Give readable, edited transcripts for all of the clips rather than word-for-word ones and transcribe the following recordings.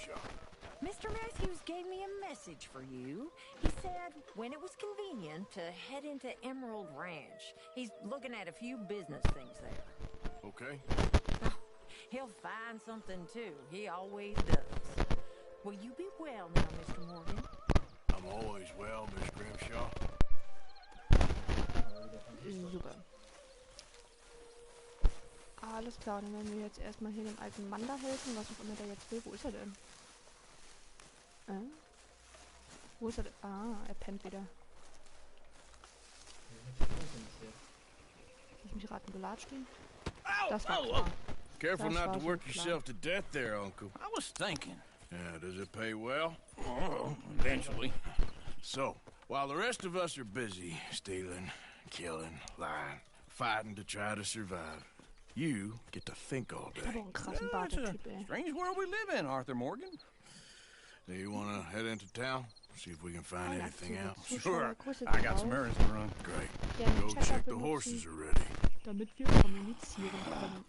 Grimshaw. Mr. Matthews gave me a message for you. He said when it was convenient to head into Emerald Ranch. He's looking at a few business things there. Okay. Oh, he'll find something too. He always does. Will you be well now, Mr. Morgan? I'm always well, Miss Grimshaw. Super. Alles klar, dann werden wir jetzt erstmal hier dem alten Mann da helfen, was auch immer der jetzt will. Wo ist er denn? Wo ist er denn? Ah, er pennt wieder. Lass mich raten, gelatscht ihn? Das war klar. Careful Das not war to schon work klar. yourself to death there, Uncle. I was thinking. Yeah, does it pay well? Oh, eventually. So, while the rest of us are busy stealing, killing, lying, fighting to try to survive, you get to think all Ich habe day. auch einen krassen Well, Bart, it's der a Typ, ey. strange world we live in, Arthur Morgan. Do you want to head into town? See if we can find Ja, anything out? Sure. Grüße I gehen got some raus, errands to run. Great. die einen Go Checker check the benutzen, horses are ready. damit wir kommunizieren können.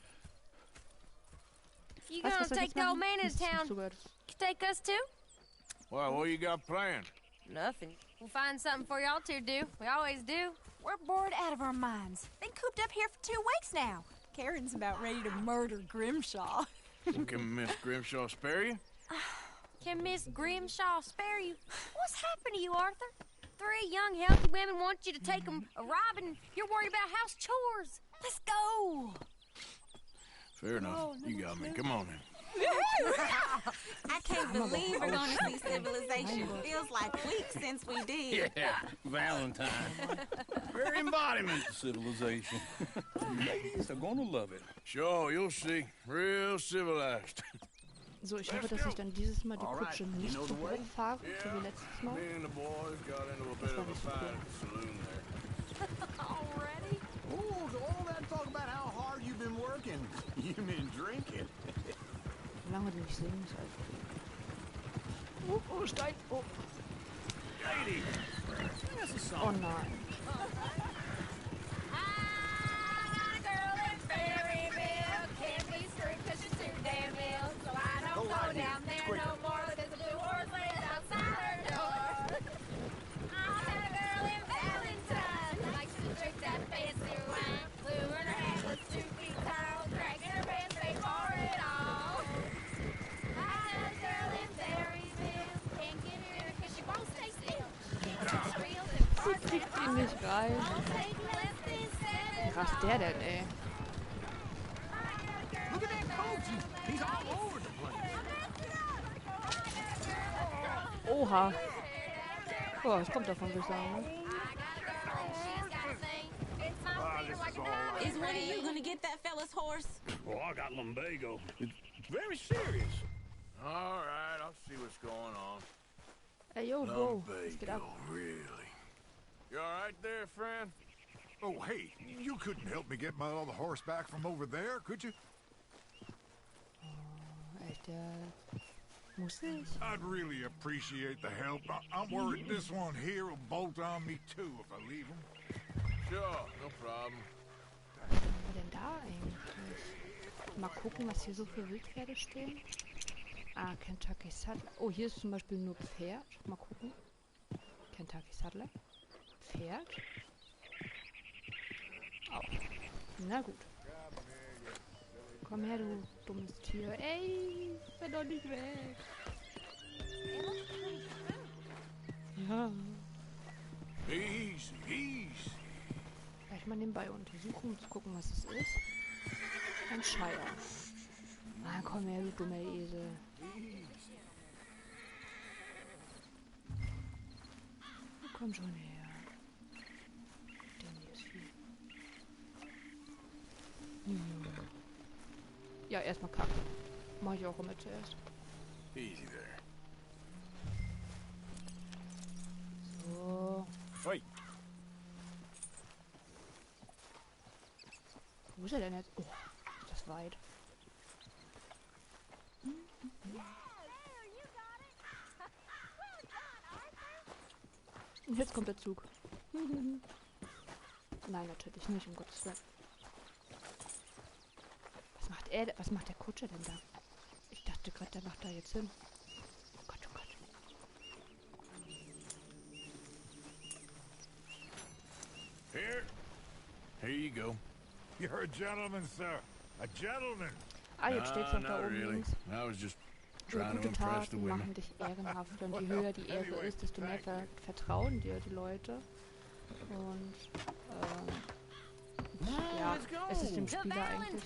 You Was gonna soll ich take jetzt the old machen? man into Nichts town? zugehört. Take us too? Well, what you got planned? Nothing. We'll find something for y'all to do. We always do. We're bored out of our minds. Been cooped up here for 2 weeks now. Karen's about ready to murder Grimshaw. Well, can Miss Grimshaw spare you? Can Miss Grimshaw spare you? What's happened to you, Arthur? 3 young, healthy women want you to take them a robbing, and you're worried about house chores. Let's go. Fair enough. You got me. Come on in. I can't believe we're gonna see civilization. Feels like weeks since we did. Yeah, Valentine. Very embodiment of civilization. Ladies are gonna love it. Sure, you'll see. Real civilized. So, ich hoffe, dass ich dann dieses Mal die Alright, Kutsche you nicht know the so way? fahre, so wie letztes Mal. Me and the boys got into a bit of a fight at the saloon there. Already? Oh, so all that talk about how hard you've been working. You've been drinking. Lange nicht singen, ist halt. Oh, Stein. Oh. Lady, sing us a song. Oh nein. I got a girl in Berryville. Can't be screwed 'cause she's too damn ill. So I don't go down there no more. There's a blue horse laying outside her door. I had a girl in Valentine. Likes to drink that fancy wine. Blue in her hair was 2 feet tall. Dragging her pants, they for it all. I had a girl in Berryville. Can't get her 'cause she won't stay still. She keeps reels and farts Sie kriegt ihn nicht rein. won't take less than 7 Wie krass der denn, ey? Look at that coach. He's all over the place. Oha. Oh, es kommt davon, würde ich sagen. Ne? Is one of you gonna get that fella's horse? Well, I got lumbago. It's very serious. All right, I'll see what's going on. Ey, yo, Bro. Was geht ab? Lumbago, really? You all right there, friend? Oh, hey, you couldn't help me get my other horse back from over there, could you? Echt, muss ich? I'd really appreciate the help. I'm worried this one here will bolt on me too if I leave him. Sure, no problem. Was haben wir denn da eigentlich? Mal gucken, was hier so für Wildpferde stehen. Ah, Kentucky Saddler. Oh, hier ist zum Beispiel nur Pferd. Mal gucken. Kentucky Saddler. Pferd. Auch. Na gut. Komm her, du dummes Tier. Ey, bin doch nicht weg. Ja. Easy, easy. Gleich mal nebenbei untersuchen, um zu gucken, was es ist. Ein Scheier. Ah, komm her, du dummer Esel. Komm schon her. Den hier ist viel. Ja, erstmal kacken. Mach ich auch immer zuerst. Easy there. So. Wait. Wo ist er denn jetzt? Oh, ist das weit. Und jetzt kommt der Zug. Nein, natürlich nicht, um Gottes Willen. Was macht er? Was macht der Kutscher denn da? Ich dachte gerade, der macht da jetzt hin. Here you go. You're a gentleman, sir. A gentleman. Ah, jetzt steht's noch da Not oben really. links. I was just So trying to gute impress the Taten women. machen dich ehrenhaft. Und je höher die Ehre ist, desto mehr vertrauen dir die Leute. Und ja, es ist dem Spieler eigentlich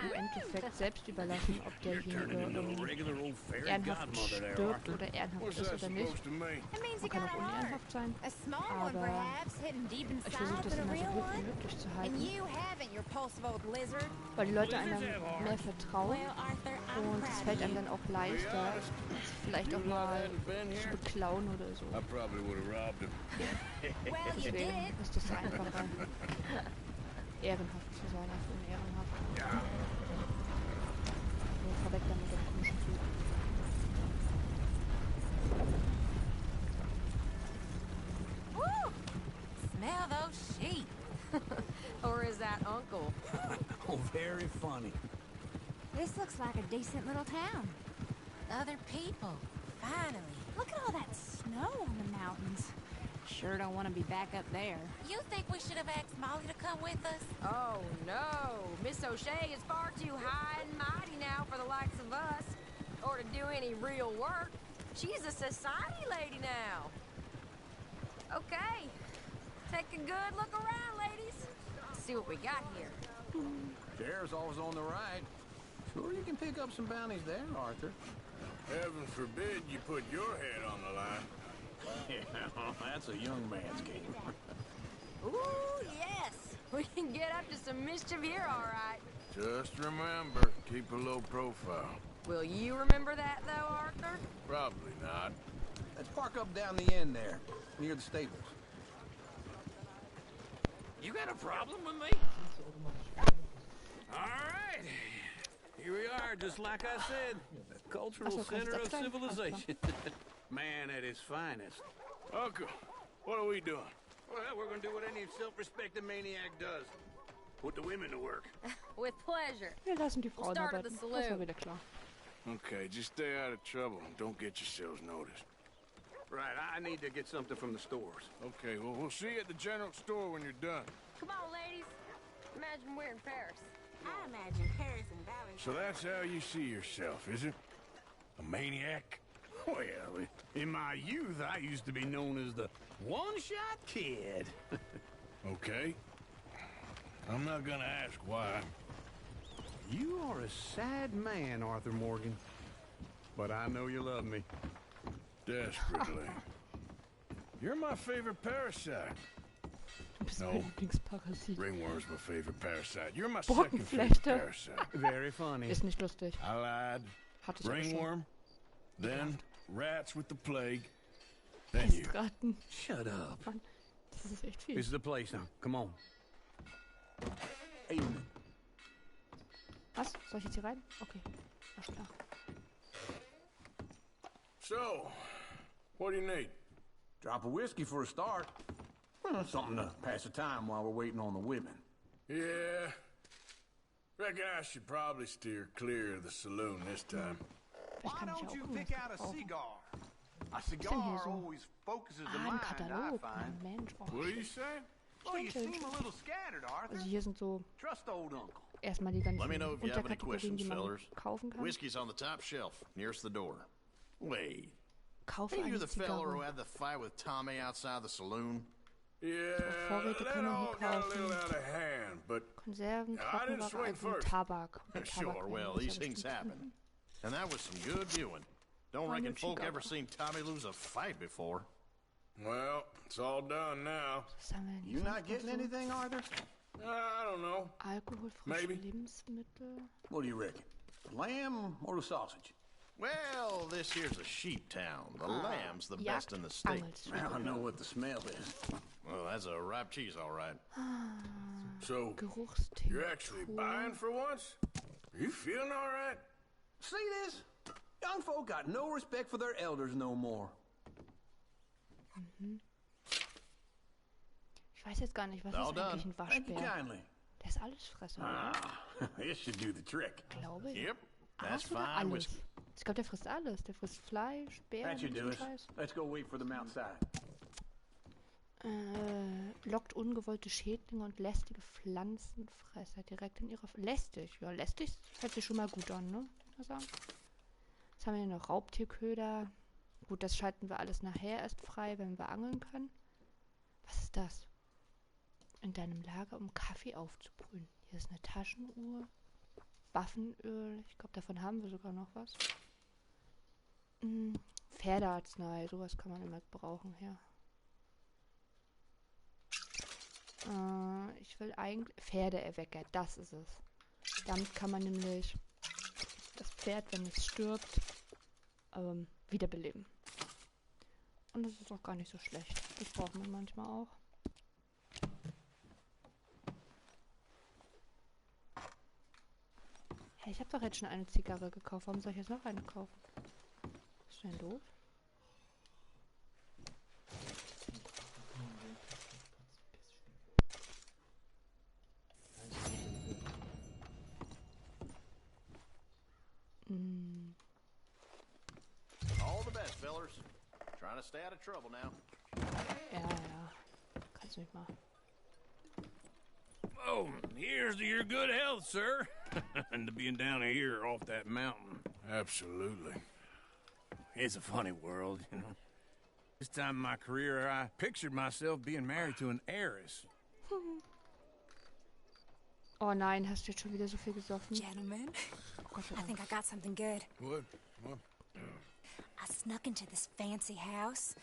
im Endeffekt selbst überlassen, ob derjenige ehrenhaft stirbt oder ehrenhaft What's ist that oder nicht. supposed to mean? It means Man you kann got auch a heart. unehrenhaft sein, A small one, aber perhaps, hidden deep ich versuche inside, das but a immer so real hoch wie one. möglich zu And halten, you haven't, you repulsive old lizard. weil die Leute einem mehr vertrauen Well, Arthur, I'm und es proud fällt of einem you. dann auch leichter, vielleicht auch mal zu beklauen oder so. I probably would have robbed him. Well, you Deswegen did. ist es einfacher, ehrenhaft zu sein als unehrenhaft. So, vorweg dann mit dem komischen Typ. Woo! Smell those sheep. Or is that Uncle? Oh, very funny. This looks like a decent little town. Other people. Finally. Look at all that snow on the mountains. Sure don't want to be back up there. You think we should have asked Molly to come with us? Oh, no. Miss O'Shea is far too high and mighty now for the likes of us. Or to do any real work. She's a society lady now. Okay. Take a good look around, ladies. See what we got here. Sheriff's always on the right. Sure you can pick up some bounties there, Arthur. Heaven forbid you put your head on the line. Yeah, that's a young man's game. Ooh, yes. We can get up to some mischief here, all right. Just remember, keep a low profile. Will you remember that, though, Arthur? Probably not. Let's park up down the end there, near the stables. You got a problem with me? All right. Here we are, just like I said. The cultural Ach so, center of kannst du das civilization. Man at his finest. Uncle, what are we doing? Well, we're gonna do what any self-respecting maniac does. Put the women to work. With pleasure. Wir lassen die Frauen start at arbeiten. the Das war saloon. wieder klar. Okay, just stay out of trouble and don't get yourselves noticed. Right, I need to get something from the stores. Okay, well, we'll see you at the general store when you're done. Come on, ladies. Imagine we're in Paris. I imagine Paris and Valley. So that's how you see yourself, is it? A maniac? Well, in my youth, I used to be known as the one-shot kid. Okay. I'm not gonna ask why. You are a sad man, Arthur Morgan. But I know you love me. Desperately. You're my favorite parasite. Du bist No. mein Lieblingsparasit. Ringworm's my favorite parasite. You're my second favorite Borkenflechte. parasite. Very funny. Ist nicht lustig. I lied. Hatte ich auch schon. Ringworm, then rats with the plague, then you. Pestraten. Shut up. Mann, das ist echt viel. This is the place now. Come on. Hey, Was? Soll ich jetzt hier rein? Okay. Ach, klar. So, what do you need? drop of whiskey for a start. Well, something to pass the time while we're waiting on the women. Yeah. Reckon I should probably steer clear of the saloon this time. Vielleicht kann ich ja auch irgendwas gebrauchen. cigar? A Was ist denn hier cigar so? always focuses the Ah, ein mind, I Katalog. find. Mensch. Oh, What are you saying? Oh, you Stimmt. seem a little scattered, Arthur. also hier sind so Trust old uncle. erstmal die ganzen Let me know if you have any Unterkategorien, die questions, man fellas. kaufen kann. Whiskey's on the top shelf, nearest the door. Wait, Kaufe ain't you eine the fella who Zigarre. had the fight with Tommy outside the saloon? Yeah, Vorräte that kann man all hier got a kaufen. little out of hand, but Konserven, Ja, I didn't swing Trockenware, first. Tabak. Und Sure, Tabak well, ist ja these things bestimmt- happen. And that was some good viewing. Don't One reckon with folk cigar. ever seen Tommy lose a fight before. well, it's all done now. Was haben wir denn hier You sonst not noch getting so? anything, Arthur? I don't know. Alkoholfrische Maybe. Lebensmittel. What do you reckon? The lamb or the sausage? Well, this here's a sheep town. The lamb's the best in the state. I know what the smell is. Well, that's a ripe cheese, all right. So, Geruchstinktur. you're actually buying for once? Are you feeling all right? See this? Young folk got no respect for their elders no more. Ich weiß jetzt gar nicht, was All ist eigentlich ein done. Thank you Waschbär? kindly. Der ist alles Fresser, Ah, this should do the trick. glaube ich. Yep, that's Alles oder fine alles? whiskey. Ich glaube, der frisst alles. Der frisst Fleisch, Beeren That should und so do it. Scheiß. Let's go wait for them outside. Lockt ungewollte Schädlinge und lästige Pflanzenfresser direkt in ihre... Lästig. Ja, lästig hört sich schon mal gut an, ne? Also, jetzt haben wir hier noch Raubtierköder. Gut, das schalten wir alles nachher erst frei, wenn wir angeln können. Was ist das? In deinem Lager, um Kaffee aufzubrühen. Hier ist eine Taschenuhr. Waffenöl. Ich glaube, davon haben wir sogar noch was. Pferdearznei. Sowas kann man immer brauchen, ja. Ich will eigentlich... Pferdeerwecker, das ist es. Damit kann man nämlich das Pferd, wenn es stirbt, wiederbeleben. Und das ist auch gar nicht so schlecht. Das braucht man manchmal auch. Hey, ich habe doch jetzt schon eine Zigarre gekauft. Warum soll ich jetzt noch eine kaufen? Was ist denn doof? All the best, fellers. Trying to stay out of trouble now. Ja. Kannst du nicht machen. Oh, here's to your good health, sir. And to being down here off that mountain. Absolutely. It's a funny world, you know. This time in my career, I pictured myself being married to an heiress. Oh nein, hast du jetzt schon wieder so viel gesoffen? Gentlemen, Oh Gott, I think I got something good. What? I snuck into this fancy house.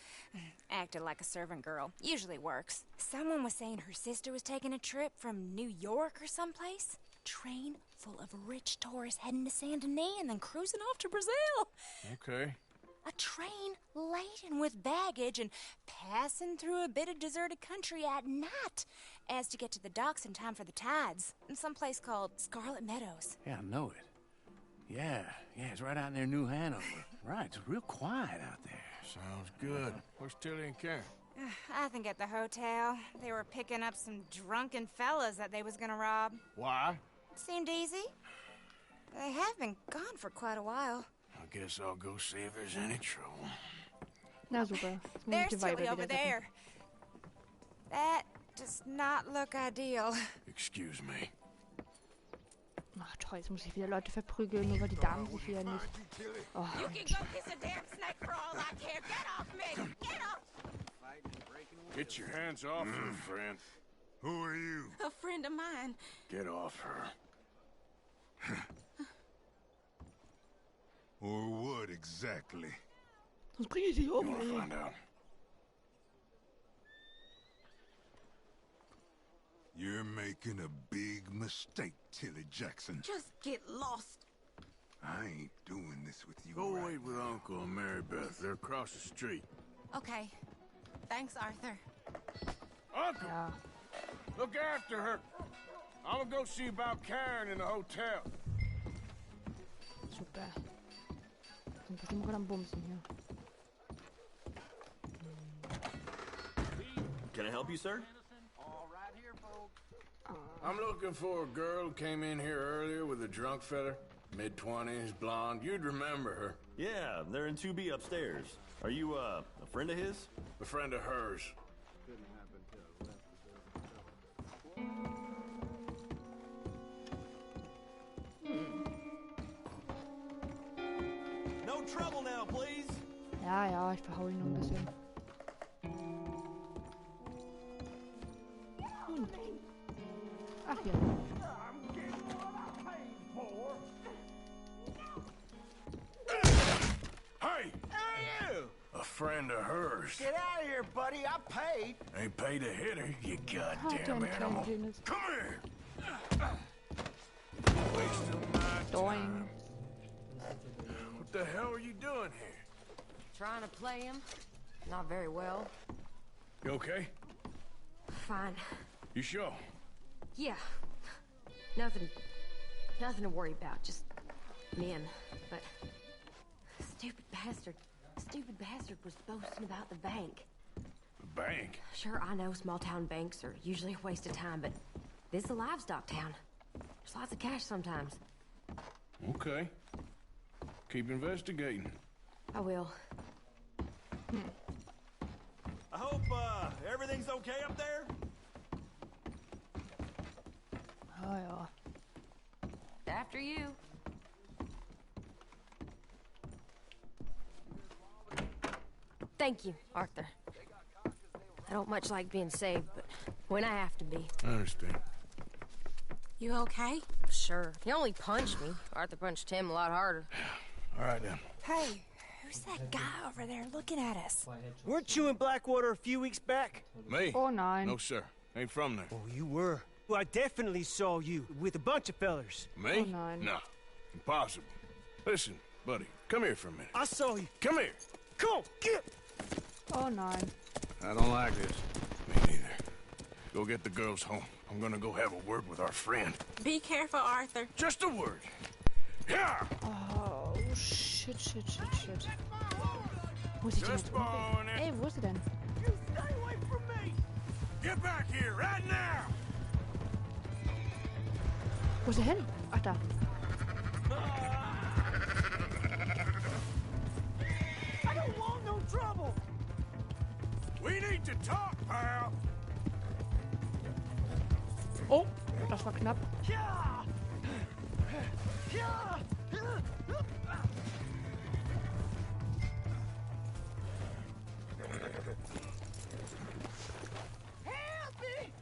Acted like a servant girl. Usually works. Someone was saying her sister was taking a trip from New York or someplace. Train full of rich tourists heading to Saint Denis and then cruising off to Brazil. Okay. A train laden with baggage and passing through a bit of deserted country at night as to get to the docks in time for the tides in some place called Scarlet Meadows. Yeah, I know it. Yeah, it's right out near New Hanover. Right, it's real quiet out there. Sounds good. Where's Tilly and Karen? I think at the hotel. They were picking up some drunken fellas that they was gonna rob. Why? Seemed easy. They have been gone for quite a while. I guess I'll go see if there's any trouble. Na super. Jetzt muss ich There's die Weiber Tilly over wieder there. That does not look ideal. Excuse me. Ach toll, jetzt muss ich wieder Leute verprügeln, nur weil die Damen sich wieder nicht... Oh, You can go kiss a damn snake for all I care. Get off me! Get off! Get your hands off her, friend. Who are you? A friend of mine. Get off her. Or what exactly? sonst bringe ich dich um. You want to ey. find out? You're making a big mistake, Tilly Jackson. Just get lost. I ain't doing this with you. Go right wait with now. Uncle and Mary Beth. They're across the street. Okay. Thanks, Arthur. Uncle, Ja. look after her. I'm gonna go see about Karen in the hotel. Super. Sind bestimmt gerade am Bumsen hier. Can I help you, sir? I'm looking for a girl who came in here earlier with a drunk fella. Mid-20s, blonde. You'd remember her. Yeah, they're in 2B upstairs. Are you, a friend of his? A friend of hers. No trouble now, please. Ja, ich verhau ihn nur ein bisschen. Ach ja. Hey! You! A friend of hers. Get out of here, buddy. I paid. Ain't paid to hit her, you Hat goddamn einen kleinen animal. Penis. Come here! Wasting my Doing. time. What the hell are you doing here? Trying to play him? Not very well. You okay? Fine. You sure? Yeah. Nothing to worry about. Just men. But stupid bastard was boasting about the bank. The bank? Sure, I know small town banks are usually a waste of time, but this is a livestock town. There's lots of cash sometimes. Okay. Keep investigating. I will. I hope everything's okay up there? Oh ja. After you. Thank you, Arthur. I don't much like being saved, but when I have to be. I understand. You okay? Sure. He only punched me. Arthur punched him a lot harder. All right, then. Hey, who's that guy over there looking at us? Weren't you in Blackwater a few weeks back? Me? Oh nein. No, sir. Ain't from there. Oh, you were. Well, I definitely saw you with a bunch of fellers. Me? Oh nein. No. Impossible. Listen, buddy, come here for a minute. I saw you. Come here. Come on, get! Oh nein. I don't like this. Me neither. Go get the girls home. I'm gonna go have a word with our friend. Be careful, Arthur. Just a word. Yeah! Oh, shit. Wo ist sie denn Just jetzt born it. Ey, wo ist sie denn? You stay away from me! Get back here right now! Wo ist sie hin? Ach, da. I don't want no trouble! We need to talk, pal. Oh, das war knapp. Yeah! Yeah! Help me!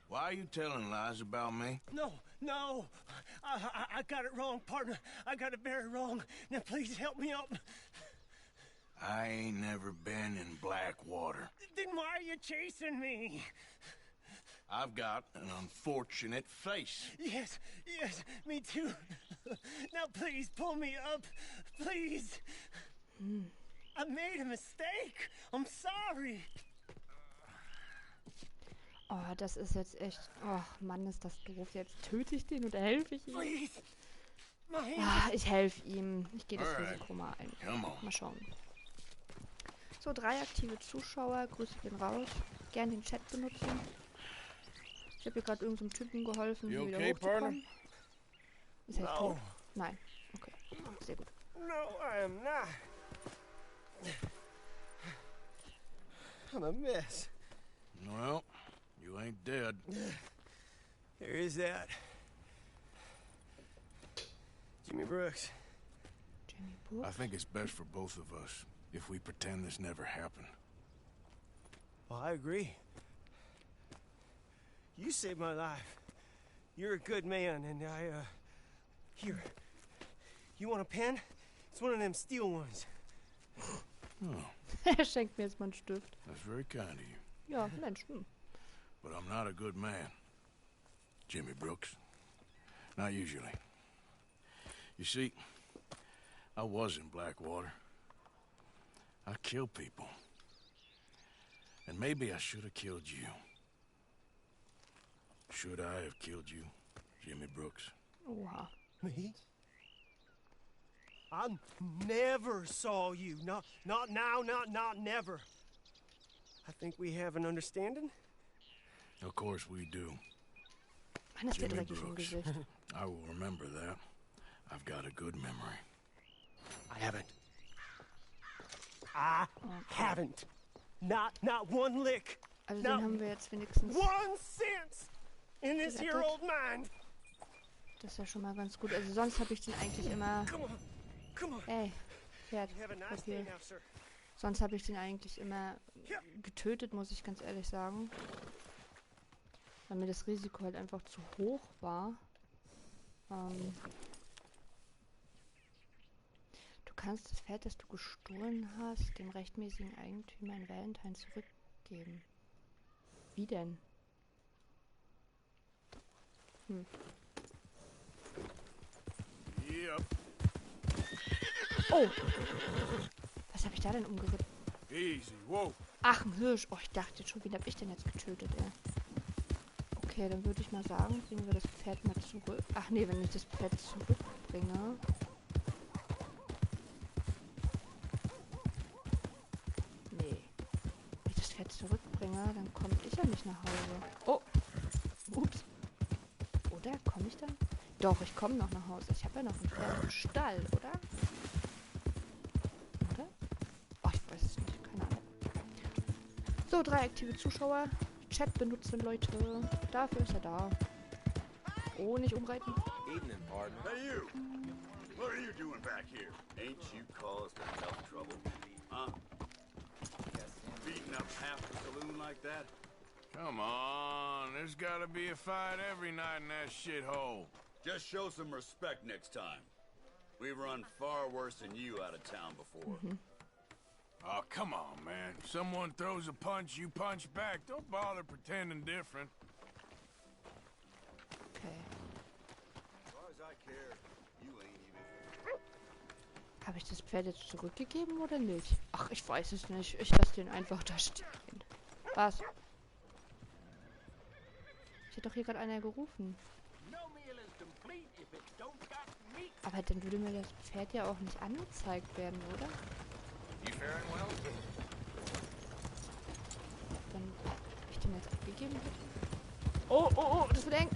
Why are you telling lies about me? No. I got it wrong, partner. I got it very wrong. Now please help me out. I ain't never been in Blackwater. Then why are you chasing me? I've got an unfortunate face. Yes, me too. Now please pull me up. Please. I made a mistake. I'm sorry. Oh, das ist jetzt echt... Oh, Mann, ist das doof. Jetzt töte ich den oder helfe ich ihm? Please. My hand. Ah, ich helfe ihm. Ich gehe das Alright. Risiko mal ein. Come on. Mal schauen. So, 3 aktive Zuschauer. Grüße gehen raus. Gern den Chat benutzen. Ich habe hier gerade irgendeinem Typen geholfen, You wieder okay, hochzukommen. Ist er jetzt No. tot? Nein. Okay, sehr gut. No, I am not. I'm a mess. Well, you ain't dead. There is that. Jimmy Brooks. Jimmy I Brooks. think it's best for both of us if we pretend this never happened. Well, I agree. You saved my life. You're a good man, and here. You want a pen? It's one of them steel ones. Oh, Er schenkt mir jetzt mal einen Stift. that's very kind of you. Ja, Mensch. But I'm not a good man. Jimmy Brooks. Not usually. You see, I was in Blackwater. I killed people. And maybe I should have killed you. Should I have killed you, Jimmy Brooks? Oha. Me? I never saw you. Not now, not never. I think we have an understanding. Of course we do. Mann, ist der Jimmy dreckig im Brooks. Gesicht. I will remember that. I've got a good memory. I haven't. I haven't. Not one lick. Also No. den haben wir jetzt wenigstens... 1 cent in this here old mind. Das ist ja schon mal ganz gut. Also sonst habe ich den eigentlich immer... Come on. Ey, Pferd, You have a nice bleib day hier. now, sir. Sonst habe ich den eigentlich immer getötet, muss ich ganz ehrlich sagen. Weil mir das Risiko halt einfach zu hoch war. Du kannst das Pferd, das du gestohlen hast, dem rechtmäßigen Eigentümer in Valentine zurückgeben. Wie denn? Yep. Oh! Was habe ich da denn umgeritten? Easy. Whoa. Ach, ein Hirsch. Oh, ich dachte schon, wen habe ich denn jetzt getötet, ey? Okay, dann würde ich mal sagen, bringen wir das Pferd mal zurück. Ach nee, wenn ich das Pferd zurückbringe... Nee. Wenn ich das Pferd zurückbringe, dann komme ich ja nicht nach Hause. Oh! Ups. Oder? Komme ich dann? Doch, ich komme noch nach Hause. Ich habe ja noch ein Pferd im Stall, oder? Oder? Oh, ich weiß es nicht. Keine Ahnung. So, 3 aktive Zuschauer. Chat benutzen, Leute. Dafür ist er da. Oh, nicht umreiten. Evening, partner. Hey, you! What are you doing back here? Ain't you caused enough trouble? Huh? Beating up half the saloon like that? Come on, there's gotta be a fight every night in that shithole. Just show some respect next time. We've run far worse than you out of town before. Oh, come on, man. Someone throws a punch, you punch back. Don't bother pretending different. Okay. As far as I care, you ain't even... Habe ich das Pferd jetzt zurückgegeben oder nicht? Ach, ich weiß es nicht. Ich lasse den einfach da stehen. Was? Ich hätte doch hier gerade einer gerufen. Aber dann würde mir das Pferd ja auch nicht angezeigt werden, oder? Dann hab ich den jetzt abgegeben, bitte. Oh, oh, oh, das wird eng.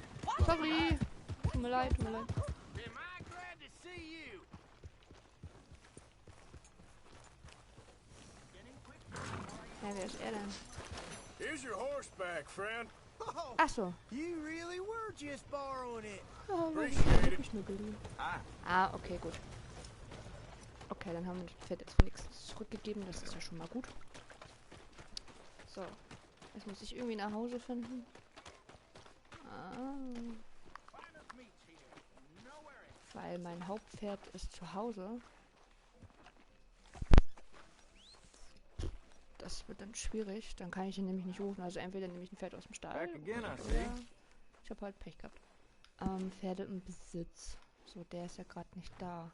Sorry. Tut mir leid, tut mir leid. Ja, wer ist er denn? Here's your horseback, friend. Ach so. You really were just borrowing it. Oh, das ist wirklich nur geliehen. Ah, okay, gut. Okay, dann haben wir das Pferd jetzt wenigstens zurückgegeben. Das ist ja schon mal gut. So. Jetzt muss ich irgendwie nach Hause finden. Weil mein Hauptpferd ist zu Hause. Das wird dann schwierig. Dann kann ich ihn nämlich nicht rufen. Also entweder nehme ich ein Pferd aus dem Stall. Oder ich habe halt Pech gehabt. Pferde im Besitz. So, der ist ja gerade nicht da.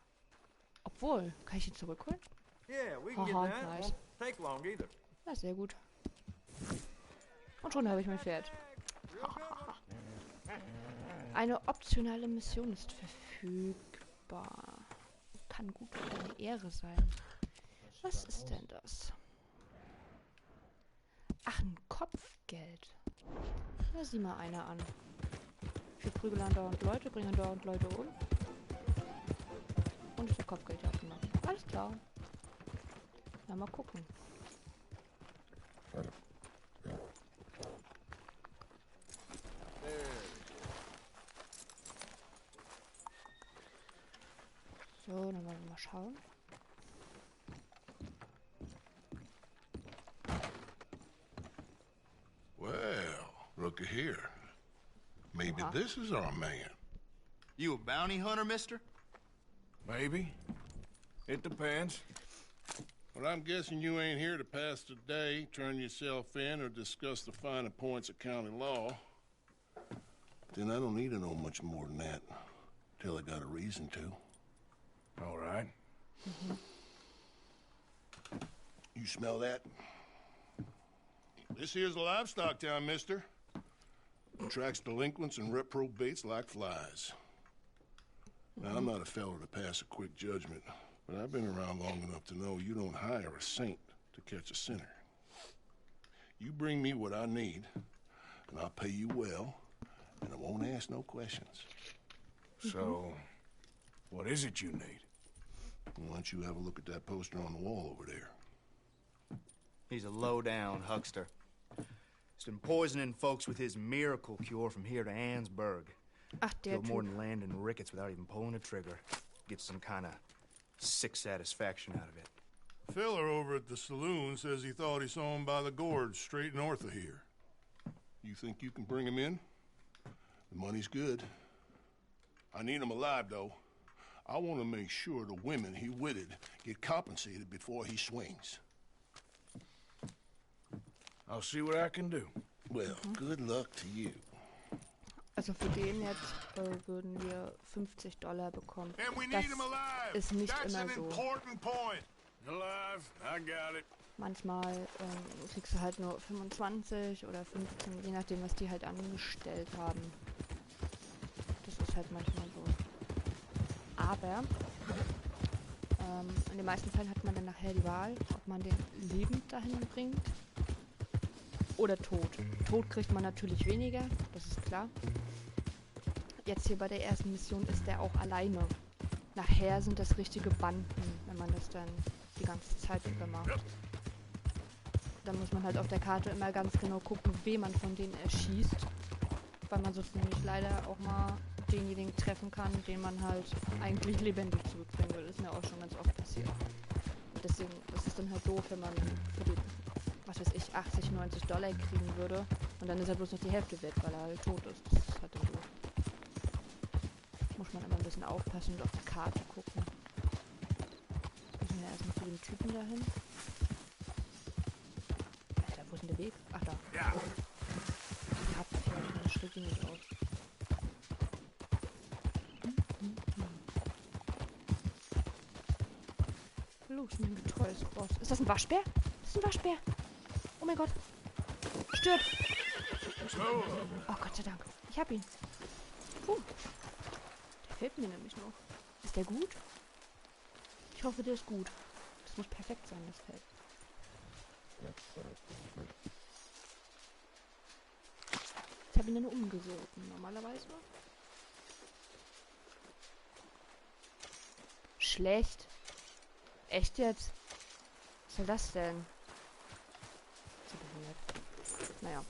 Obwohl, kann ich ihn zurückholen? Haha, nice. Ja, sehr gut. Und schon habe ich mein Pferd. Eine optionale Mission ist verfügbar. Kann gut für eine Ehre sein. Was ist denn das? Ach, ein Kopfgeld. Ja, sieh mal einer an. Wir prügeln andauernd Leute, bringen andauernd Leute um. Und ist der Kopfgeld ja abgenommen. Alles klar. Na, mal gucken. So, dann wollen wir mal schauen. Well, looky here. Maybe this is our man. You a bounty hunter, mister? Maybe. It depends. Well, I'm guessing you ain't here to pass the day, turn yourself in, or discuss the finer points of county law. Then I don't need to know much more than that. Till I got a reason to. All right. You smell that? This here's a livestock town, mister. Attracts delinquents and reprobates like flies. Now, I'm not a fellow to pass a quick judgment, but I've been around long enough to know you don't hire a saint to catch a sinner. You bring me what I need, and I'll pay you well, and I won't ask no questions. So, what is it you need? Why don't you have a look at that poster on the wall over there? He's a low-down huckster. He's been poisoning folks with his miracle cure from here to Annesburg. Ach, der Killed more Typ. than Land and Ricketts without even pulling a trigger. Gets some kind of sick satisfaction out of it. Filler over at the saloon says he thought he saw him by the gorge straight north of here. You think you can bring him in? The money's good. I need him alive, though. I want to make sure the women he witted get compensated before he swings. I'll see what I can do. Well, good luck to you. Also für den jetzt würden wir $50 bekommen. And we Das need him alive. ist nicht That's immer an so. important point. Alive, I got it. Manchmal kriegst du halt nur 25 oder 15, je nachdem, was die halt angestellt haben. Das ist halt manchmal so. Aber in den meisten Fällen hat man dann nachher die Wahl, ob man den lebend dahin bringt oder tot. Tot kriegt man natürlich weniger, das ist klar. jetzt hier bei der ersten Mission ist der auch alleine. Nachher sind das richtige Banden, wenn man das dann die ganze Zeit über macht. Dann muss man halt auf der Karte immer ganz genau gucken, wen man von denen erschießt. Weil man sonst nämlich leider auch mal denjenigen treffen kann, den man halt eigentlich lebendig zurückbringen will. Das ist mir auch schon ganz oft passiert. Und deswegen ist es dann halt doof, wenn man für die, was weiß ich, 80, 90 Dollar kriegen würde. Und dann ist er bloß noch die Hälfte wert, weil er halt tot ist. Das ist halt dann doof. Muss man immer ein bisschen aufpassen und auf die Karte gucken. Müssen wir erstmal zu dem Typen dahin. Alter, wo ist denn der Weg? Ach, da. Ja. Ich hab Pferde, das steht hier nicht auf. Los, mein getreues Ross. Ist das ein Waschbär? Das ist ein Waschbär. Oh mein Gott. Stirb. Oh Gott sei Dank. Ich hab ihn. Der fehlt mir nämlich noch. Ist der gut? Ich hoffe, der ist gut. Das muss perfekt sein, das Feld. Jetzt habe ich ihn dann umgesogen. Normalerweise. Schlecht. Echt jetzt? Was soll das denn? So behindert. Naja.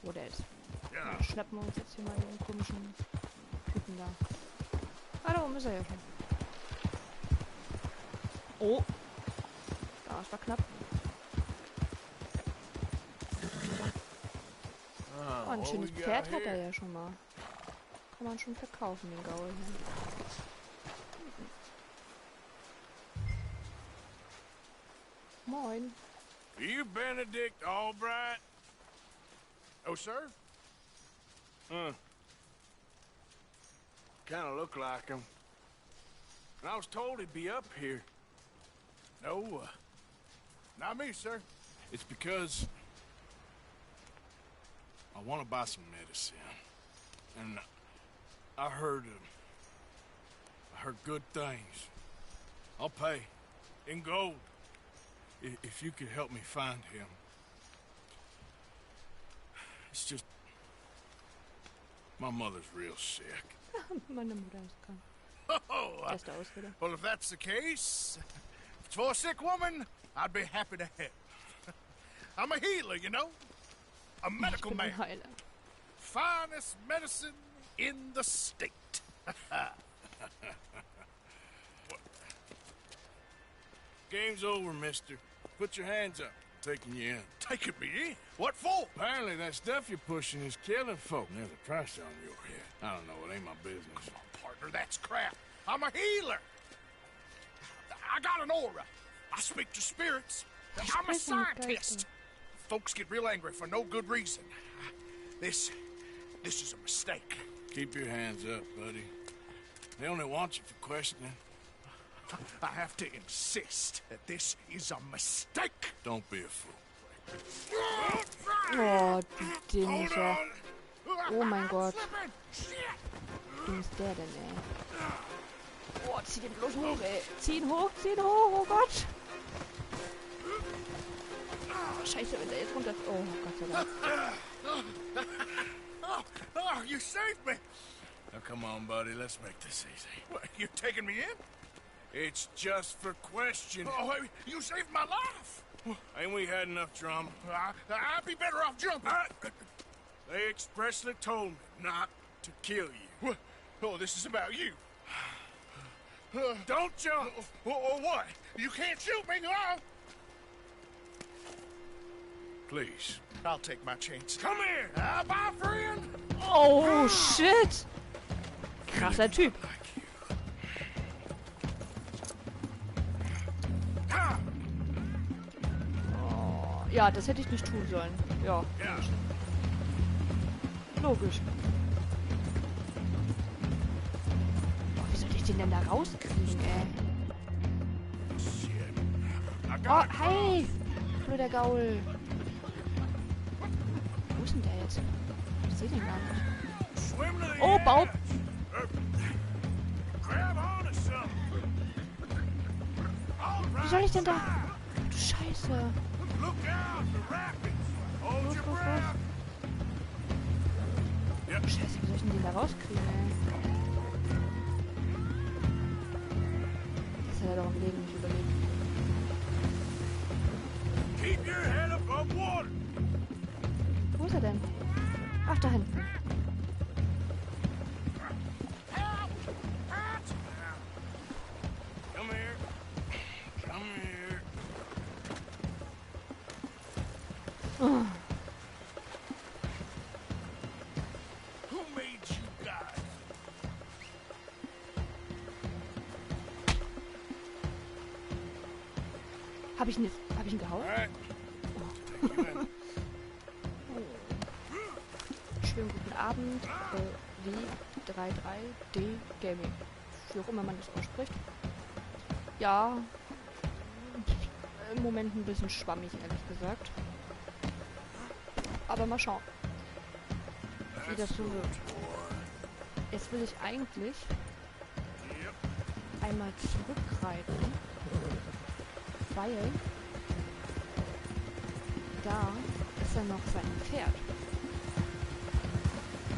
Wo der ist. Ja. Dann schnappen wir uns jetzt hier mal den komischen Typen da. Ah, da oben ist er ja schon. Oh. Das war knapp. Oh, ein schönes Pferd hat er ja schon mal. Kann man schon verkaufen, den Gaul hier. Moin. Are you Benedict Albright? Oh, sir? Kinda look like him. And I was told he'd be up here. No, not me, sir. It's because I want to buy some medicine. And I heard good things. I'll pay in gold if you could help me find him. It's just my mother's real sick. Meine Mutter ist krank. Oh, Beste Ausrede. well, if that's the case, if it's for a sick woman, I'd be happy to help. I'm a healer, you know? A medical man. Heiler. Finest medicine in the state. Game's over, mister. Put your hands up. I'm taking you in. Taking me in? What for? Apparently that stuff you're pushing is killing folk. There's a price on your head. I don't know, it ain't my business. Partner, that's crap. I'm a healer. I got an aura. I speak to spirits. I'm a scientist. Folks get real angry for no good reason. This is a mistake. Keep your hands up, buddy. They only want you for questioning. I have to insist that this is a mistake. Don't be a fool. Oh, du Dämlicher. Oh mein Gott. Wie ist der denn, ey? Oh, zieh den bloß hoch, ey. Zieh ihn hoch, oh Gott. Oh, scheiße, wenn der jetzt runter... Oh, Gott sei Dank. Oh, you saved me. Now, come on, buddy. Let's make this easy. What, you taking me in? It's just for questioning. Oh, you saved my life. Ain't we had enough drama? I'd be better off jumping. They expressly told me not to kill you. Oh, this is about you. Don't jump! Or what? You can't shoot me, no! Please. I'll take my chance. Come here! Bye, friend! Oh, shit! Krasser Typ. Oh, ja, das hätte ich nicht tun sollen. Ja. Logisch. Oh, wie soll ich den denn da rauskriegen, ey? Oh, hey! Blöder Gaul. Wo ist denn der jetzt? Ich sehe den gar nicht. Oh, Baum! Wie soll ich denn da? Du Scheiße. Los. Scheiße, wie soll ich denn den da rauskriegen, ey? Das hat er doch im Leben nicht überlebt. Keep your head above water. Wo ist er denn? Ach, da hinten. Come here. Come here. Oh. Who made you guys? Hab ich ihn gehauen? All right. Schönen guten Abend. W33D Gaming. Wie auch immer man das ausspricht. Ja. Im Moment ein bisschen schwammig, ehrlich gesagt. Aber mal schauen, wie das so wird. Jetzt will ich eigentlich einmal zurückreiten, weil da ist ja noch sein Pferd.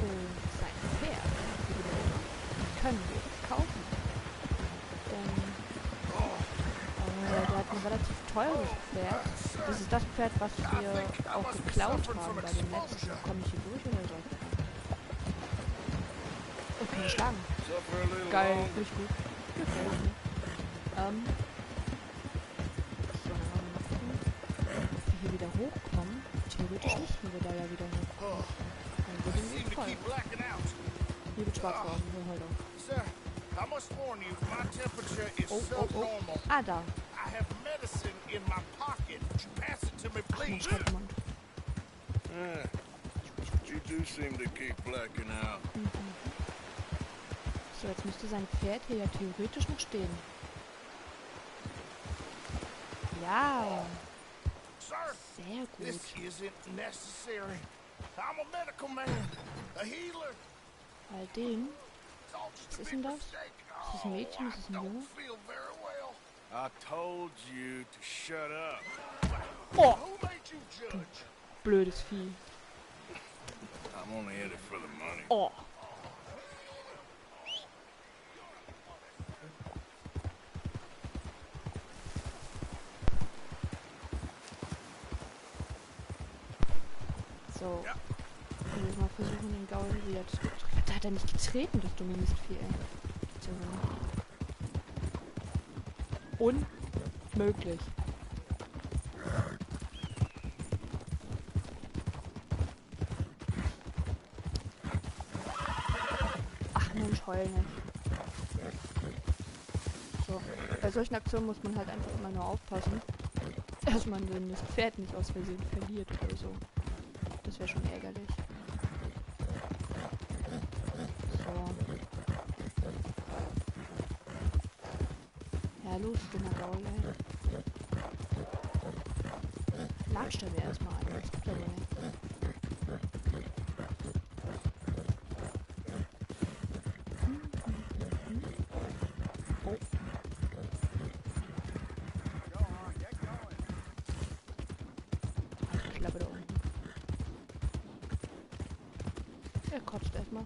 Und sein Pferd können wir kaufen. Denn der hat ein relativ teures Pferd. Das ist das Pferd, was wir auch geklaut haben bei dem letzten. Komme ich hier durch oder so? Okay, schlagen. Geil, richtig gut. Gefällt mir. So, dann wollen wir mal gucken, ob wir hier wieder hochkommen. Theoretisch müssten wir da ja wieder hochkommen. Dann würde mir gefallen. Hier wird schwarz geworden, so heute. Oh. Ah, da. Ach, mein Schreibmund. You do seem to keep blacking out. So, jetzt müsste sein Pferd hier ja theoretisch noch stehen. Ja. Sehr gut. Bei dem. Was ist denn das? Ist das ein Mädchen? Ist das ein Junge? I told you to shut up. Oh! Blödes Vieh. I'm only in it for the money. Oh! So. Ich will mal versuchen, den Gaul wieder zu... Da hat er mich getreten, das dumme Mistvieh, ey. Unmöglich. Ach Mensch, heul nicht. So, bei solchen Aktionen muss man halt einfach immer nur aufpassen, dass man das Pferd nicht aus Versehen verliert oder so. Das wäre schon ärgerlich. So. Ja, los, dummer Gaul, ey. Latscht er mir erstmal an, das gibt er wohl nicht. Oh. Klappe da unten. Er kotzt erstmal.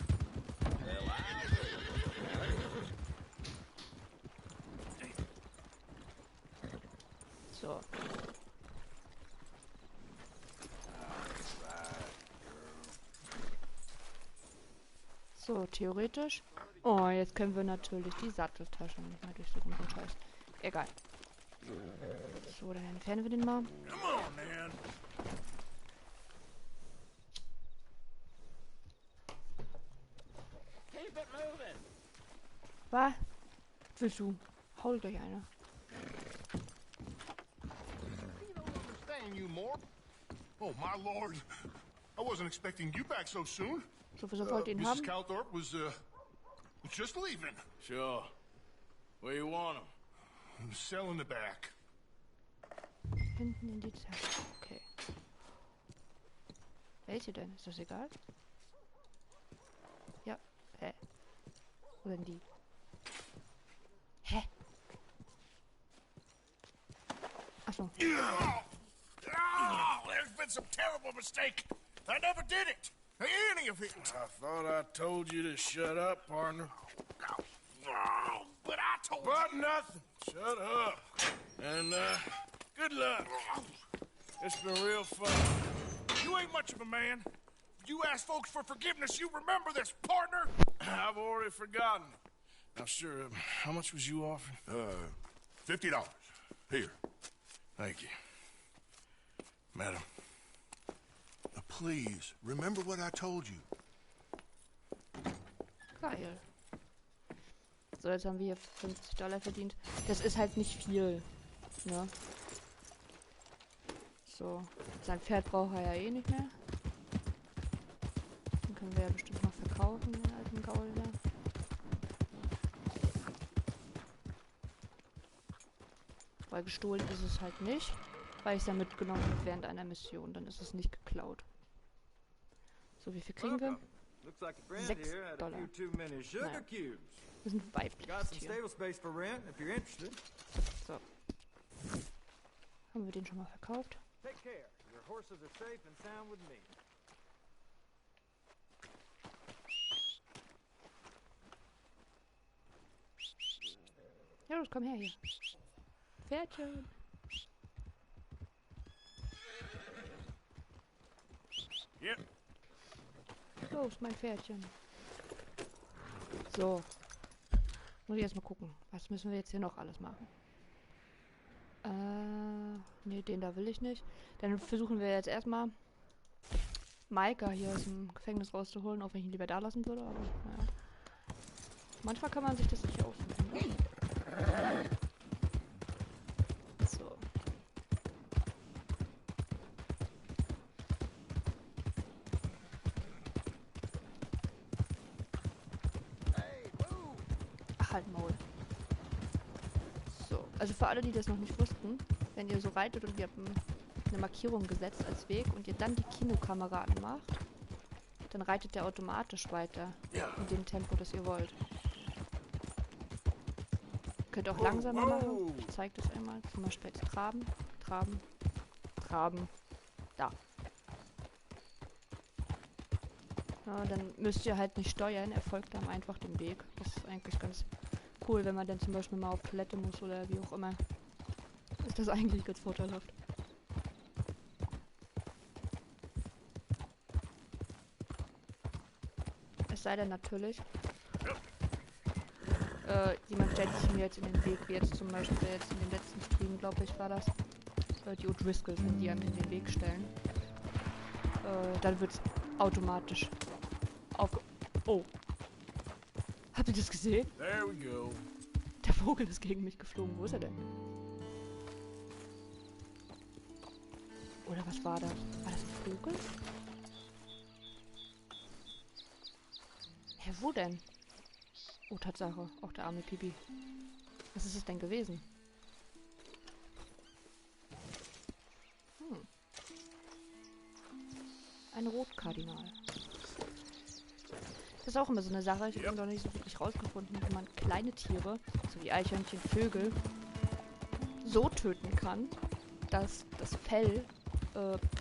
So. So, theoretisch. Oh, jetzt können wir natürlich die Satteltasche nicht mehr durchsuchen und Scheiß. Egal. So, dann entfernen wir den mal. Was? Willst du? Hol durch einer. Oh, my lord. I wasn't expecting you back so soon. So, wieso wollt ihr ihn haben? Mrs. Calthorpe was just leaving. Sure. Where you want him? Cell in the back. Hinten in die Tasche. Okay. Welche denn? Ist das egal? Ja. Hä? Oder in die? Hä? Achso. Oh, there's been some terrible mistake. I never did it. Any of it. I thought I told you to shut up, partner. But I told But you. nothing. Shut up. And, good luck. It's been real fun. You ain't much of a man. You ask folks for forgiveness, you remember this, partner? I've already forgotten. Now, sir, how much was you offering? $50. Here. Thank you. Madam. Now, please, remember what I told you. Geil. So, jetzt haben wir hier $50 verdient. Das ist halt nicht viel. Ne? So. Sein Pferd braucht er ja eh nicht mehr. Den können wir ja bestimmt noch verkaufen, den alten Gaul da. Weil gestohlen ist es halt nicht. Weil ich es ja mitgenommen habe während einer Mission. Dann ist es nicht geklaut. So, wie viel kriegen wir? $6. Naja. Wir sind weibliches Tier. So. Haben wir den schon mal verkauft? Ja, los, komm her hier. Pferdchen. Yep. Los, mein Pferdchen. So. Muss ich erstmal gucken. Was müssen wir jetzt hier noch alles machen? Ne, den da will ich nicht. Dann versuchen wir jetzt erstmal Micah hier aus dem Gefängnis rauszuholen, auch wenn ich ihn lieber da lassen würde, aber naja. Manchmal kann man sich das nicht aussuchen. So. Ach, halt Maul. So, also für alle, die das noch nicht wussten, wenn ihr so reitet und ihr habt eine Markierung gesetzt als Weg und ihr dann die Kinokamera anmacht, dann reitet der automatisch weiter in dem Tempo, das ihr wollt. Ihr könnt auch langsamer machen. Ich zeige das einmal. Zum Beispiel jetzt traben, traben, traben. Da. Ja, dann müsst ihr halt nicht steuern, er folgt dann einfach dem Weg. Das ist eigentlich ganz cool, wenn man dann zum Beispiel mal auf Toilette muss oder wie auch immer. Ist das eigentlich ganz vorteilhaft. Es sei denn natürlich, jemand stellt sich mir jetzt in den Weg, wie jetzt zum Beispiel jetzt in dem letzten Stream, glaube ich, war das. Die O'Driscolls, wenn die einem in den Weg stellen. Dann wird es automatisch Oh. Habt ihr das gesehen? There we go. Der Vogel ist gegen mich geflogen. Wo ist er denn? Oder was war das? War das ein Vogel? Hä, wo denn? Oh, Tatsache. Auch der arme Pipi. Was ist es denn gewesen? Ein Rotkardinal. Das ist auch immer so eine Sache. Ich habe noch nicht so wirklich rausgefunden, wie man kleine Tiere, so wie Eichhörnchen, Vögel, so töten kann, dass das Fell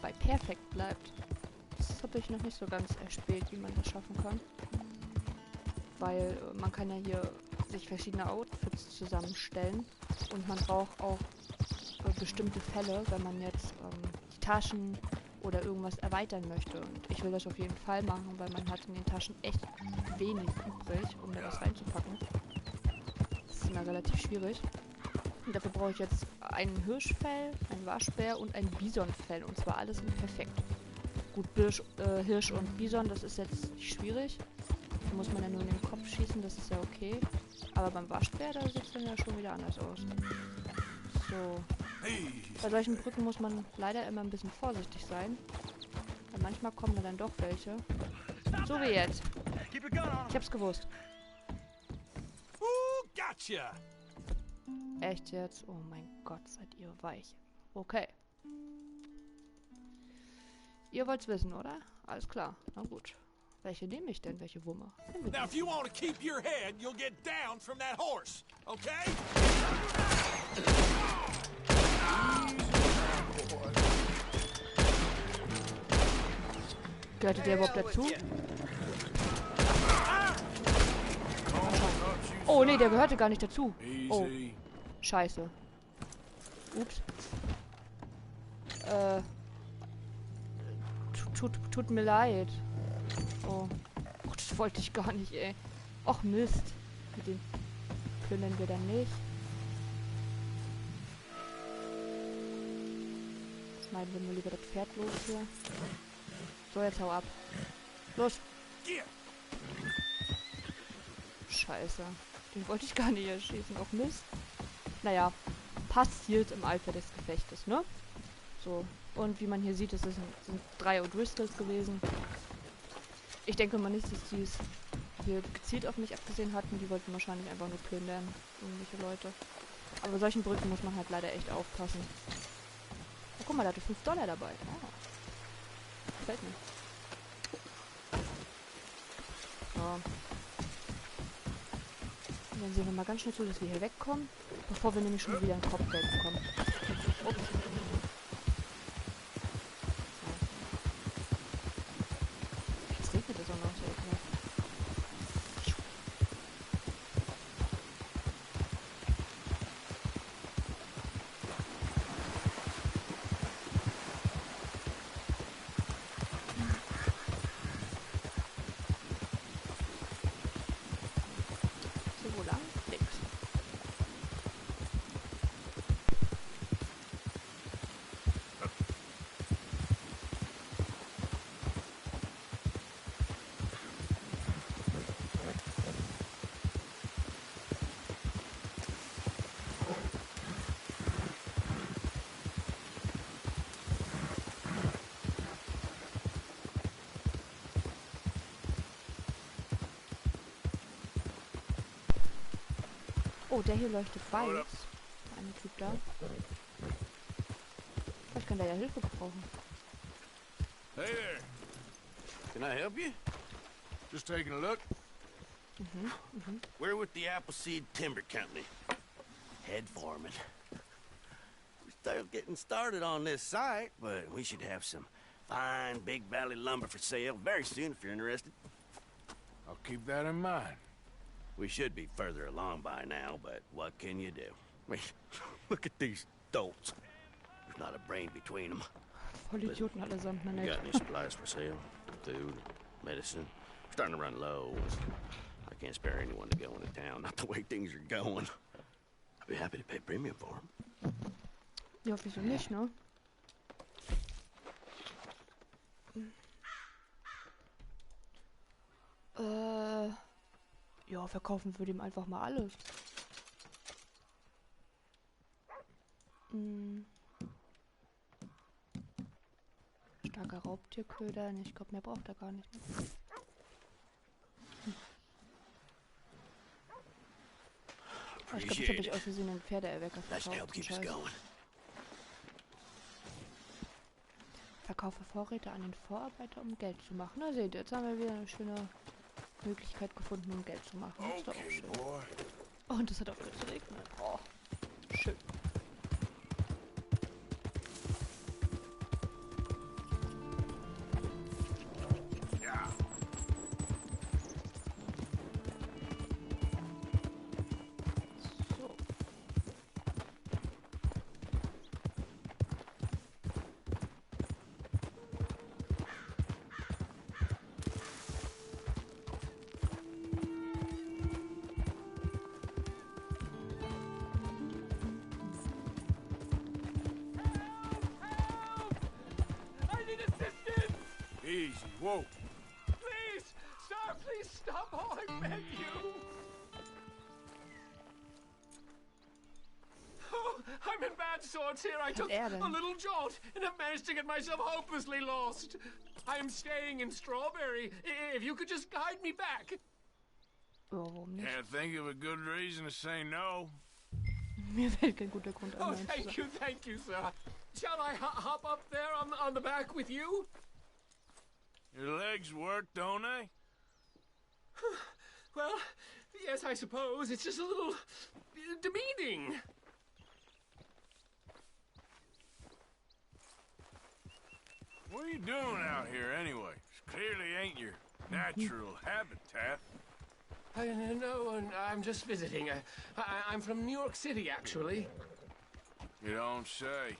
bei perfekt bleibt. Das habe ich noch nicht so ganz erspäht, wie man das schaffen kann. Weil man kann ja hier sich verschiedene Outfits zusammenstellen und man braucht auch bestimmte Fälle, wenn man jetzt die Taschen oder irgendwas erweitern möchte. Und ich will das auf jeden Fall machen, weil man hat in den Taschen echt wenig übrig, um da was reinzupacken. Das ist immer relativ schwierig. Und dafür brauche ich jetzt ein Hirschfell, ein Waschbär und ein Bisonfell. Und zwar alles in perfekt. Gut, Hirsch und Bison, das ist jetzt nicht schwierig. Da muss man ja nur in den Kopf schießen, das ist ja okay. Aber beim Waschbär, da sieht es dann ja schon wieder anders aus. So. Bei solchen Brücken muss man leider immer ein bisschen vorsichtig sein. Weil manchmal kommen dann doch welche. So wie jetzt. Ich hab's gewusst. Gotcha! Echt jetzt? Oh mein Gott, seid ihr weich. Okay. Ihr wollt's wissen, oder? Alles klar. Na gut. Welche nehme ich denn? Welche Wumme? Now, if you want to keep your head, you'll get down from that horse, okay? Gehörte der überhaupt dazu? Oh nee, der gehörte gar nicht dazu. Oh. Scheiße. Ups. Tut mir leid. Oh. Oh, das wollte ich gar nicht, ey. Och Mist. Mit dem plündern wir dann nicht. Jetzt schneiden wir mal lieber das Pferd los hier. So, jetzt hau ab. Los. Scheiße. Den wollte ich gar nicht erschießen. Och Mist. Naja. Passiert im Eifer des Gefechtes, ne? So. Und wie man hier sieht, sind 3 O'Driscolls gewesen. Ich denke mal nicht, dass die es hier gezielt auf mich abgesehen hatten. Die wollten wahrscheinlich einfach nur plündern. Irgendwelche Leute. Aber bei solchen Brücken muss man halt leider echt aufpassen. Oh, guck mal, da hatte $5 dabei. Ah. Gefällt mir. So. Und dann sehen wir mal ganz schnell zu, dass wir hier wegkommen. Bevor wir nämlich schon wieder einen Kopfgeld bekommen. Ups. Jetzt regnet es auch noch so ekelhaft. So, wo lang? Nix. Oh, der hier leuchtet weiß. Der eine Typ da. Vielleicht kann der ja Hilfe gebrauchen. Hey there. Can I help you? Just taking a look. We're with the Appleseed Timber Company. Head foreman. We're still getting started on this site, but we should have some fine Big Valley lumber for sale very soon if you're interested. I'll keep that in mind. We should be further along by now, but what can you do? I mean, look at these dolts. There's not a brain between them. Voll Idioten allesamt, ne? You got any supplies for sale? Food, medicine? We're starting to run low. I can't spare anyone to go into town, not the way things are going. I'd be happy to pay premium for them. Ja, wieso nicht, ne? Ja, verkaufen wir dem einfach mal alles. Starker Raubtierköder. Ne, ich glaube, mehr braucht er gar nicht. Ne? Ich glaube, ich habe durch aus Versehen einen Pferdeerwecker verkauft. Verkaufe Vorräte an den Vorarbeiter, um Geld zu machen. Na seht ihr, jetzt haben wir wieder eine schöne Möglichkeit gefunden, um Geld zu machen. Das ist doch auch schön. Oh, und das hat aufgehört zu regnen. Oh, schön. Easy, whoa. Please, sir, please stop. Oh, I beg you. Oh, I'm in bad sorts here. I took a little jaunt and have managed to get myself hopelessly lost. I am staying in Strawberry. If you could just guide me back. Can't think of a good reason to say no. Mir fällt kein guter Grund Oh, ein. thank you, sir. Shall I hop up there on the back with you? Your legs work, don't they? Well, yes, I suppose. It's just a little demeaning. What are you doing out here anyway? clearly ain't your natural habitat. No, I'm just visiting. I'm from New York City, actually. You don't say.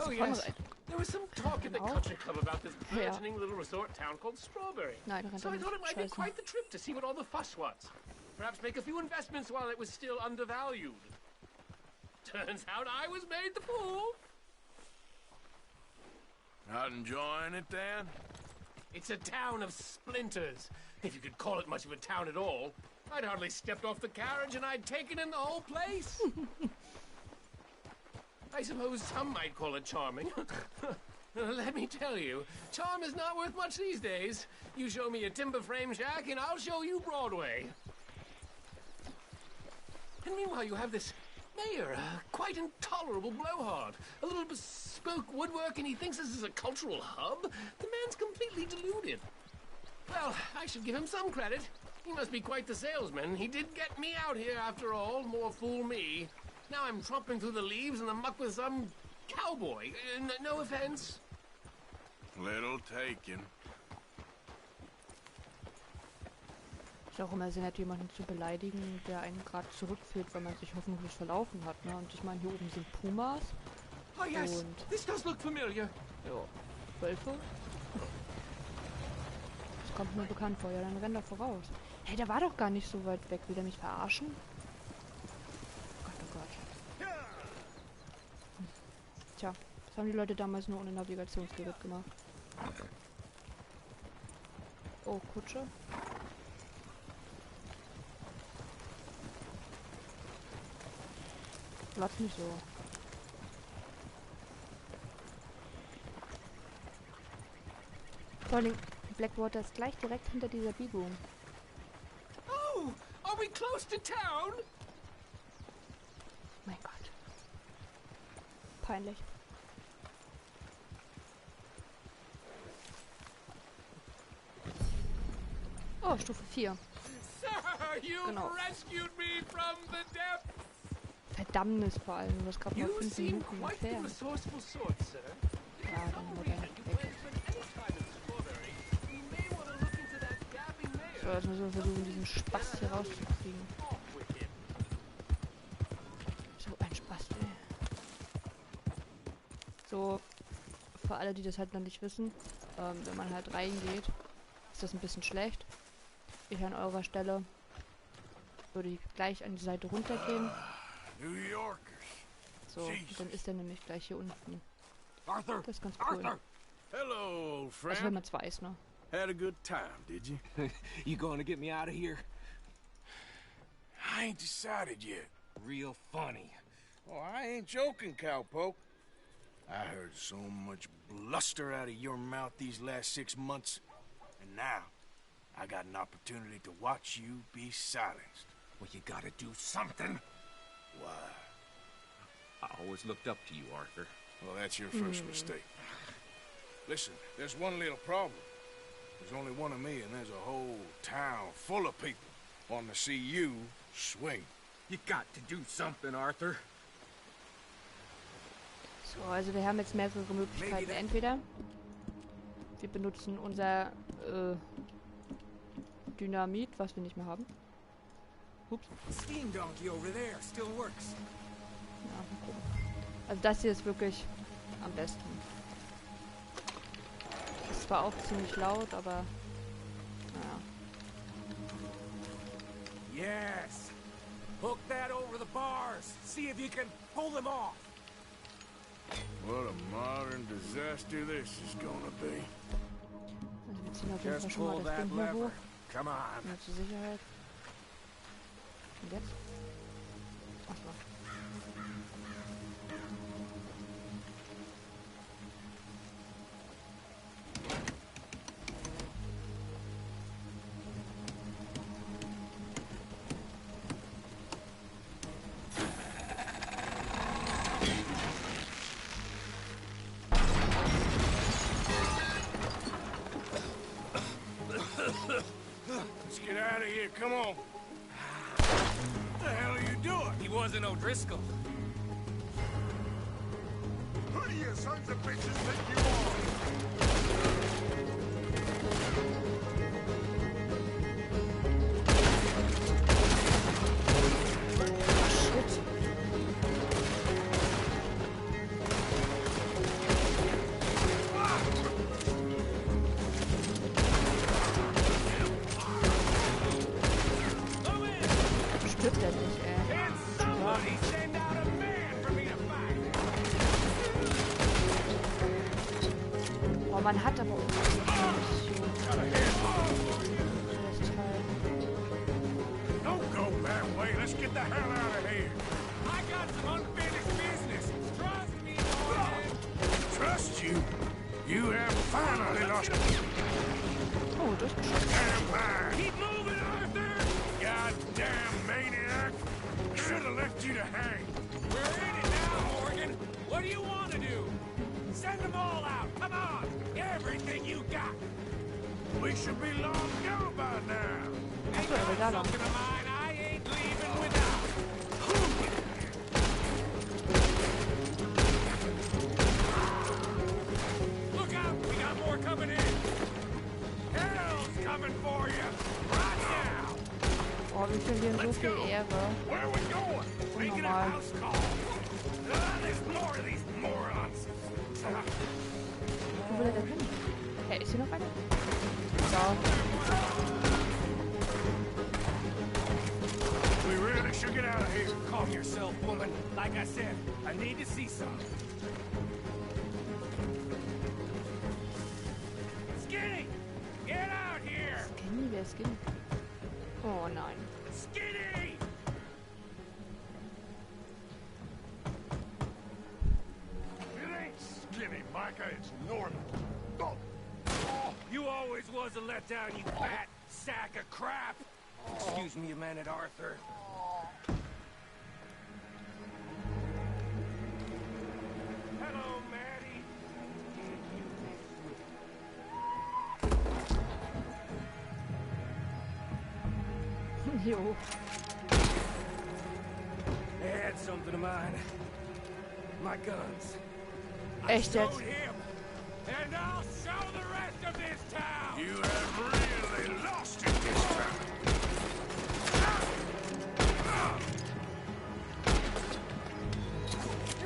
Oh, yes. There was some talk at the country club about this burgeoning little resort town called Strawberry. So I thought it might be quite the trip to see what all the fuss was. Perhaps make a few investments while it was still undervalued. Turns out I was made the fool. Not enjoying it, then? It's a town of splinters, if you could call it much of a town at all. I'd hardly stepped off the carriage and I'd taken in the whole place. I suppose some might call it charming. Let me tell you, charm is not worth much these days. You show me a timber frame shack and I'll show you Broadway. And meanwhile you have this mayor, a quite intolerable blowhard. A little bespoke woodwork and he thinks this is a cultural hub? The man's completely deluded. Well, I should give him some credit. He must be quite the salesman. He did get me out here after all, more fool me. Now I'm tromping through the leaves in the muck with some cowboy. No offense. Little taken. Ist auch immer sehr nett, jemanden zu beleidigen, der einen gerade zurückführt, wenn man sich hoffentlich verlaufen hat, ne? Und ich meine, hier oben sind Pumas. Oh yes, und this does look familiar. Ja, Wölfe. Das kommt mir bekannt vor. Ja, dann renn da voraus. Hey, der war doch gar nicht so weit weg. Will der mich verarschen? Oh Gott. Tja, das haben die Leute damals nur ohne Navigationsgerät gemacht. Oh, Kutsche. Lass nicht so. Vor allem, Blackwater ist gleich direkt hinter dieser Biegung. Oh, are we close to town? Mein Gott. Peinlich. Oh, Stufe 4. Sir, you rescued me from the depths. Verdammnis vor allem, du hast gerade mal 5 Minuten entfernt. Ja, dann haben wir gleich weg. So, jetzt müssen wir versuchen, diesen Spaß hier rauszukriegen. So ein Spaß, ey. So, für alle, die das halt noch nicht wissen, wenn man halt reingeht, ist das ein bisschen schlecht. Ich an eurer Stelle würde gleich an die Seite runtergehen. New Yorkers. So, dann ist er nämlich gleich hier unten. Arthur! Das ist ganz cool. Arthur! Hello, friend. Also wenn man es weiß, ne? Had a good time, did you? You going to get me out of here? I ain't decided yet. Real funny. Oh, I ain't joking, cowpoke. I heard so much bluster out of your mouth these last 6 months, and now I got an opportunity to watch you be silenced. Well, you gotta do something. Why? I always looked up to you, Arthur. Well, that's your first mistake. Listen, there's one little problem. There's only one of me, and there's a whole town full of people wanting to see you swing. You got to do something, Arthur. So, also wir haben jetzt mehrere Möglichkeiten. Entweder wir benutzen unser Dynamit, was wir nicht mehr haben. Ups. Steam donkey over there still works. Ja, mal gucken. Also das hier ist wirklich am besten. Ist zwar auch ziemlich laut, aber naja. Yes! Hook that over the bars. See if you can pull them off. What a modern disaster this is gonna be. Also wir ziehen auf jeden Fall schon mal das Ding hier hoch. Come on. Nur zur Sicherheit. Und jetzt? Achso. Let's get out of here, come on. What the hell are you doing? He wasn't O'Driscoll. Who do you sons of bitches think you are? Oh, man hat aber auch Munition. Das Teil. Don't go that way. Let's get the hell out of here. I got some unfinished business. Trust me, Morgan. Trust you? You have finally lost. Oh, durchgeschossen. Damn man. Keep moving, Arthur. Goddamn maniac. Should have left you to hang. We're in it now, Morgan. What do you want to do? Send them all out. Come on. Everything you got. We should be long gone by now. Ach so, aber da lang. Something of mine I ain't leaving without. Look out. We got more coming in. Hell's coming for you. Right now. Oh, wir verlieren so viel Ehre. Where are we going? Making a Unnormal. house call. There's more of these morons. Wo will er denn hin? Hä, ist hier noch einer? Ja. We really should get out of here. Calm yourself, woman. Like I said, I need to see some. Skinny! Get out here! Skinny, wer ist Skinny? Oh nein. Skinny! It ain't skinny, Micah. It's Norman. Oh. Oh, you always was a letdown, you fat sack of crap. Excuse me a minute, Arthur. Hello, Maddie. Jo. They had something of mine. My guns. Echt jetzt? Showed him, and I'll show the rest of this town. You have really lost it this time.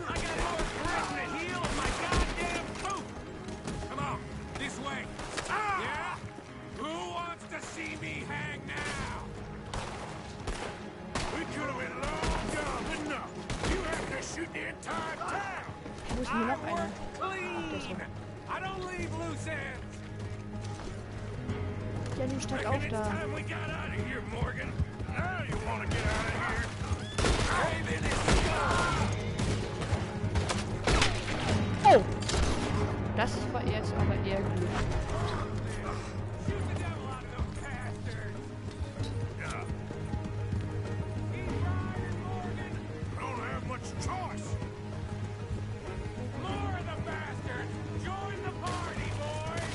I got more grit in the heel of my goddamn boot. Come on, this way. Yeah? Who wants to see me hang now? We could have been long gone, but no. You have to shoot the entire town. Wo ist denn hier noch einer? Clean. I don't leave loose ends. Ja, nun steig Reckon auf it's da. time we got out of here, Morgan. Now you want to get out of here. Raven is gone. Oh! Das war jetzt aber eher gut. Shoot the devil out of those bastards. Yeah. Keep riding, Morgan. I don't have much choice. More of the bastards. Join the party, boys.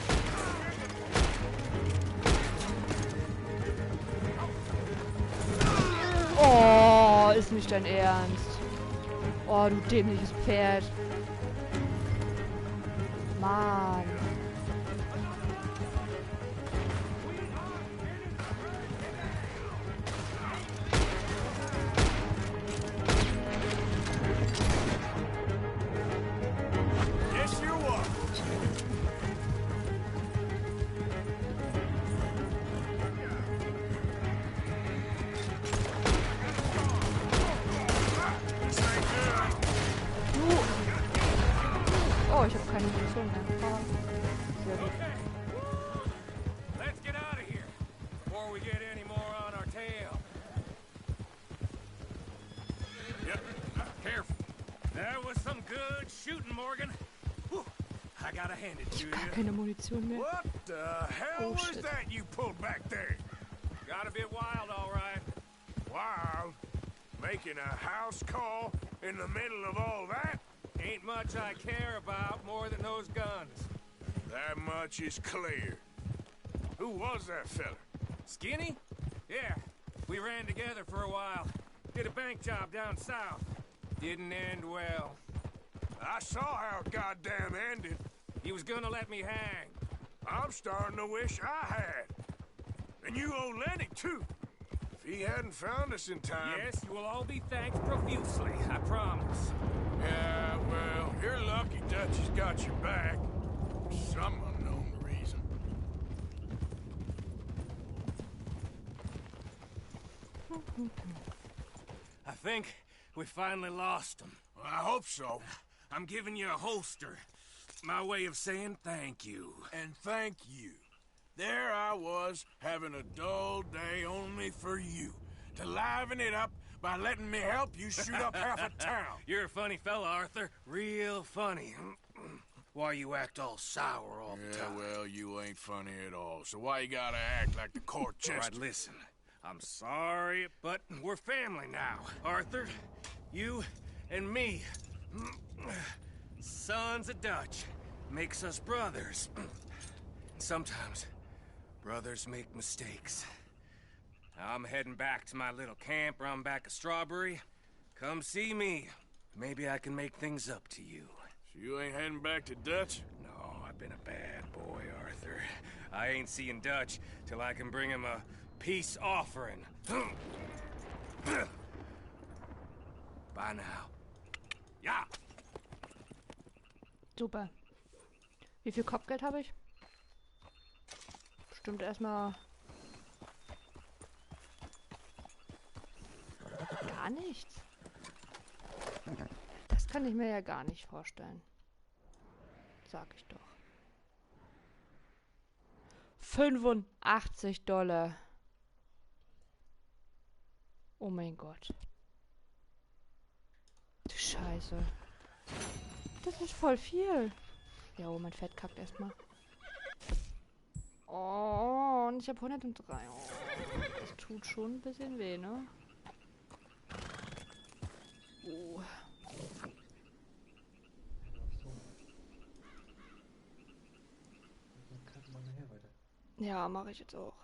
Oh, ist nicht dein Ernst. Oh, du dämliches Pferd. Mann. Yes, you are. This ain't good. Oh, ich habe keine Munition mehr. Ah, sehr gut. Okay. Let's get out of here before we get any more on our tail. Yep. Careful. That was some good shooting, Morgan. Whew. I gotta hand it to Gar you. keine Munition mehr. What the hell Oh, was shit. that you pulled back there? Got a bit wild, all right. Wild? Making a house call in the middle of all that? Ain't much I care about more than those guns. That much is clear. Who was that fella? Skinny? Yeah, we ran together for a while. Did a bank job down south. Didn't end well. I saw how it goddamn ended. He was gonna let me hang. I'm starting to wish I had. And you owe Lenny, too. If he hadn't found us in time... Yes, you will all be thanked profusely, I promise. Yeah, well, you're lucky Dutchie's got your back. For some unknown reason. I think we finally lost him. I hope so. I'm giving you a holster. my way of saying thank you. And thank you. There I was, having a dull day only for you, to liven it up by letting me help you shoot up half a town. You're a funny fella, Arthur. Real funny. Why you act all sour all the time? Well, you ain't funny at all, so why you gotta act like the court All jester? right, listen. I'm sorry, but we're family now. Arthur, you and me. Sons of Dutch. Makes us brothers. Sometimes, brothers make mistakes. I'm heading back to my little camp around back of Strawberry. Come see me. Maybe I can make things up to you. So you ain't heading back to Dutch? No, I've been a bad boy, Arthur. I ain't seeing Dutch till I can bring him a peace offering. Bye now. Ja! Super. Wie viel Kopfgeld habe ich? Bestimmt erstmal... Gar nichts. Das kann ich mir ja gar nicht vorstellen. Sag ich doch. $85. Oh mein Gott. Du Scheiße. Das ist voll viel. Ja, oh, mein Fett kackt erstmal. Oh, und ich habe 103. Oh, das tut schon ein bisschen weh, ne? Oh. Ja, mache ich jetzt auch.